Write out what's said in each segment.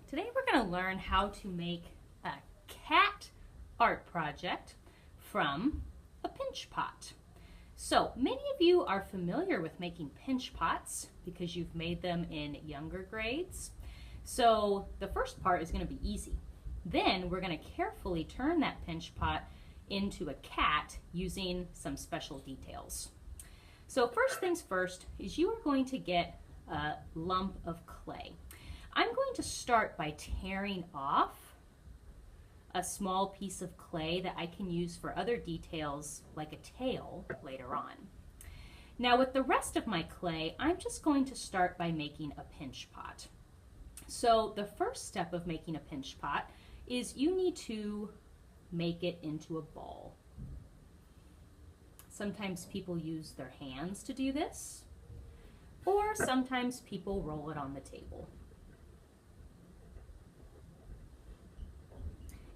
Today we're going to learn how to make a cat art project from a pinch pot. So many of you are familiar with making pinch pots because you've made them in younger grades. So the first part is going to be easy. Then we're going to carefully turn that pinch pot into a cat using some special details. So first things first is you are going to get a lump of clay. I'm going to start by tearing off a small piece of clay that I can use for other details like a tail later on. Now with the rest of my clay, I'm just going to start by making a pinch pot. So the first step of making a pinch pot is you need to make it into a ball. Sometimes people use their hands to do this, or sometimes people roll it on the table.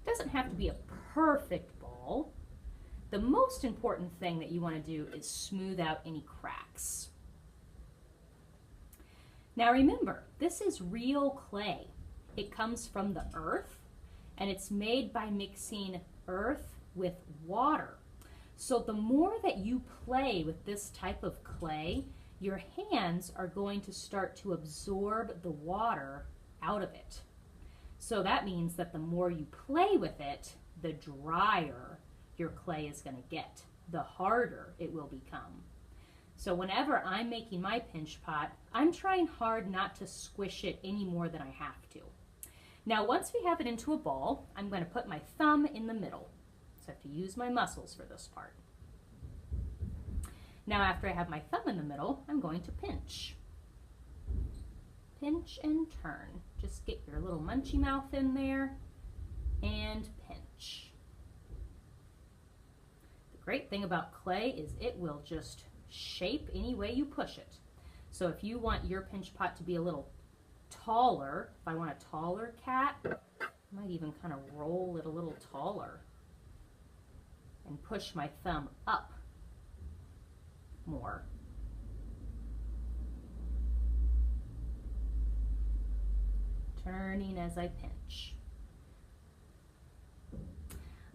It doesn't have to be a perfect ball. The most important thing that you want to do is smooth out any cracks. Now remember, this is real clay. It comes from the earth, and it's made by mixing earth with water. So the more that you play with this type of clay, your hands are going to start to absorb the water out of it. So that means that the more you play with it, the drier your clay is going to get, the harder it will become. So whenever I'm making my pinch pot, I'm trying hard not to squish it any more than I have to. Now once we have it into a ball, I'm going to put my thumb in the middle. So I have to use my muscles for this part. Now after I have my thumb in the middle, I'm going to pinch. Pinch and turn. Just get your little munchy mouth in there and pinch. The great thing about clay is it will just shape any way you push it. So if you want your pinch pot to be a little taller, if I want a taller cat, I might even kind of roll it a little taller and push my thumb up more. Turning as I pinch.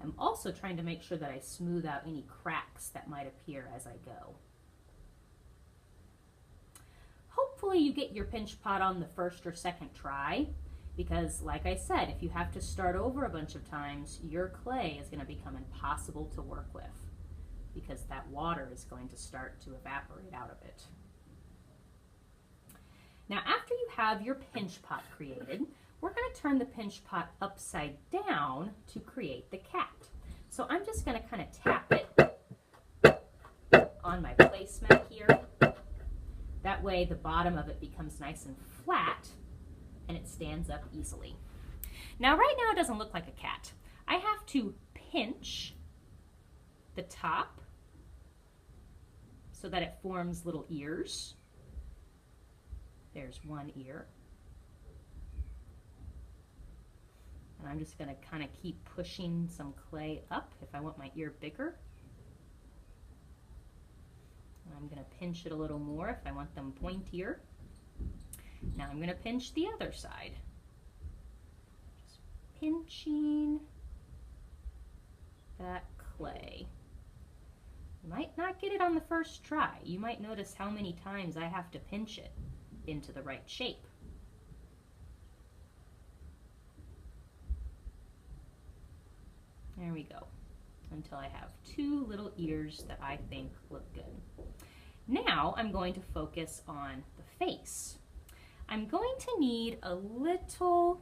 I'm also trying to make sure that I smooth out any cracks that might appear as I go. Hopefully you get your pinch pot on the first or second try, because like I said, if you have to start over a bunch of times, your clay is going to become impossible to work with because that water is going to start to evaporate out of it. Now after you have your pinch pot created, we're going to turn the pinch pot upside down to create the cat. So I'm just going to kind of tap it on my placemat here. That way the bottom of it becomes nice and flat and it stands up easily. Now right now it doesn't look like a cat. I have to pinch the top so that it forms little ears. There's one ear. And I'm just going to kind of keep pushing some clay up if I want my ear bigger. And I'm going to pinch it a little more if I want them pointier. Now I'm going to pinch the other side. Just pinching that clay. You might not get it on the first try. You might notice how many times I have to pinch it into the right shape. There we go, until I have two little ears that I think look good. Now I'm going to focus on the face. I'm going to need a little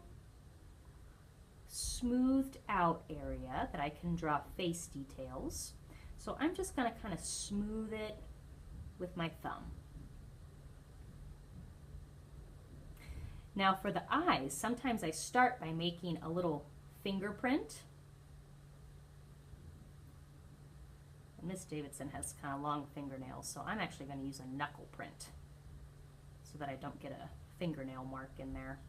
smoothed out area that I can draw face details. So I'm just going to kind of smooth it with my thumb. Now for the eyes, sometimes I start by making a little fingerprint. And Miss Davidson has kind of long fingernails, so I'm actually going to use a knuckle print so that I don't get a fingernail mark in there.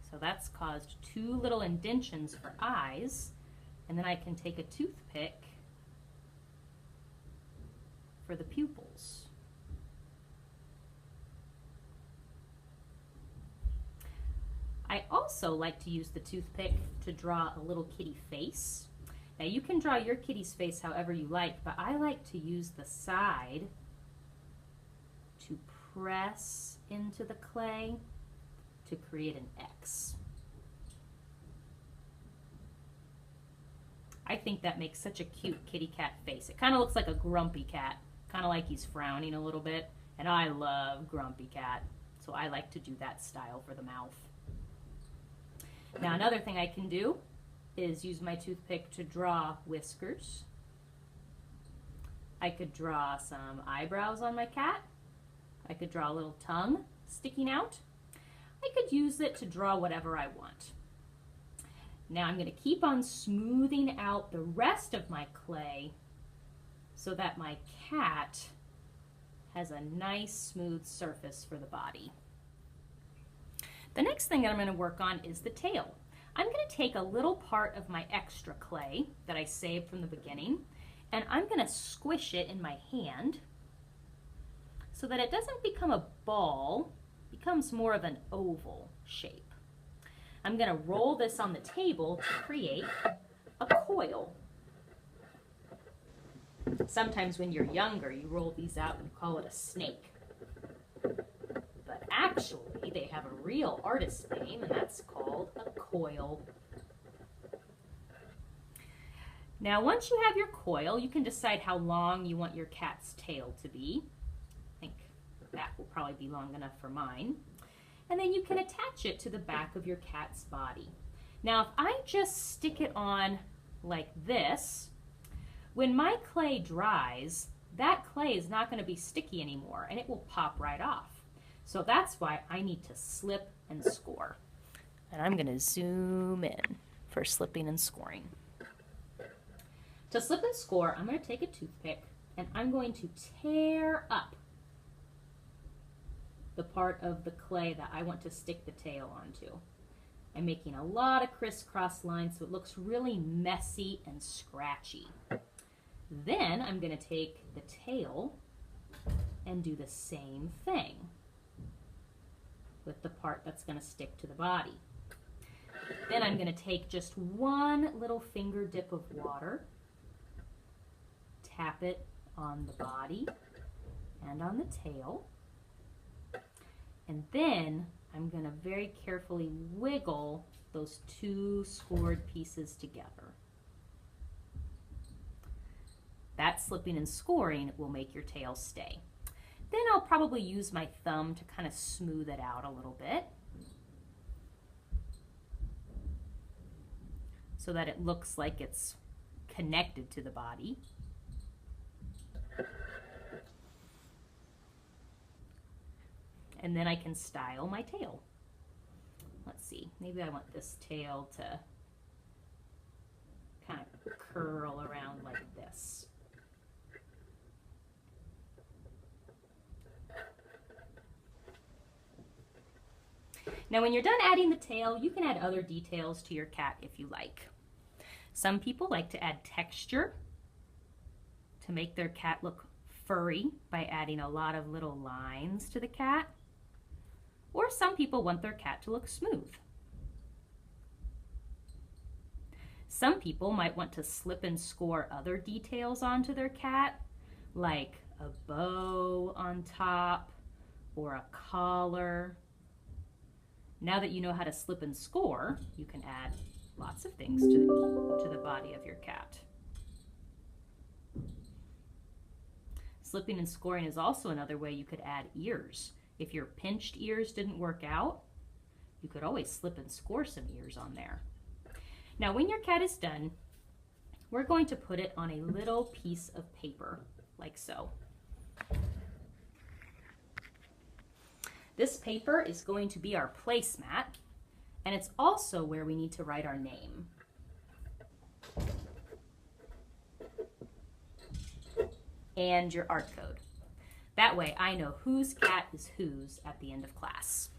So that's caused two little indentions for eyes, and then I can take a toothpick for the pupils. I also like to use the toothpick to draw a little kitty face. Now you can draw your kitty's face however you like, but I like to use the side to press into the clay to create an X. I think that makes such a cute kitty cat face. It kind of looks like a grumpy cat, kind of like he's frowning a little bit, and I love grumpy cat, so I like to do that style for the mouth. Now another thing I can do is use my toothpick to draw whiskers. I could draw some eyebrows on my cat. I could draw a little tongue sticking out. I could use it to draw whatever I want. Now I'm going to keep on smoothing out the rest of my clay so that my cat has a nice smooth surface for the body. The next thing that I'm going to work on is the tail. I'm going to take a little part of my extra clay that I saved from the beginning, and I'm going to squish it in my hand so that it doesn't become a ball, it becomes more of an oval shape. I'm going to roll this on the table to create a coil. Sometimes when you're younger, you roll these out and call it a snake. But actually, they have a real artist name, and that's called a coil. Now, once you have your coil, you can decide how long you want your cat's tail to be. I think that will probably be long enough for mine. And then you can attach it to the back of your cat's body. Now, if I just stick it on like this, when my clay dries, that clay is not going to be sticky anymore, and it will pop right off. So that's why I need to slip and score. And I'm going to zoom in for slipping and scoring. To slip and score, I'm going to take a toothpick and I'm going to tear up the part of the clay that I want to stick the tail onto. I'm making a lot of crisscross lines so it looks really messy and scratchy. Then I'm going to take the tail and do the same thing with the part that's going to stick to the body. Then I'm going to take just one little finger dip of water, tap it on the body and on the tail, and then I'm going to very carefully wiggle those two scored pieces together. That slipping and scoring will make your tail stay. Then I'll probably use my thumb to kind of smooth it out a little bit so that it looks like it's connected to the body. And then I can style my tail. Let's see, maybe I want this tail to kind of curl around like this. Now when you're done adding the tail, you can add other details to your cat if you like. Some people like to add texture to make their cat look furry by adding a lot of little lines to the cat. Or some people want their cat to look smooth. Some people might want to slip and score other details onto their cat, like a bow on top or a collar. Now that you know how to slip and score, you can add lots of things to the body of your cat. Slipping and scoring is also another way you could add ears. If your pinched ears didn't work out, you could always slip and score some ears on there. Now when your cat is done, we're going to put it on a little piece of paper, like so. This paper is going to be our placemat, and it's also where we need to write our name. And your art code. That way I know whose cat is whose at the end of class.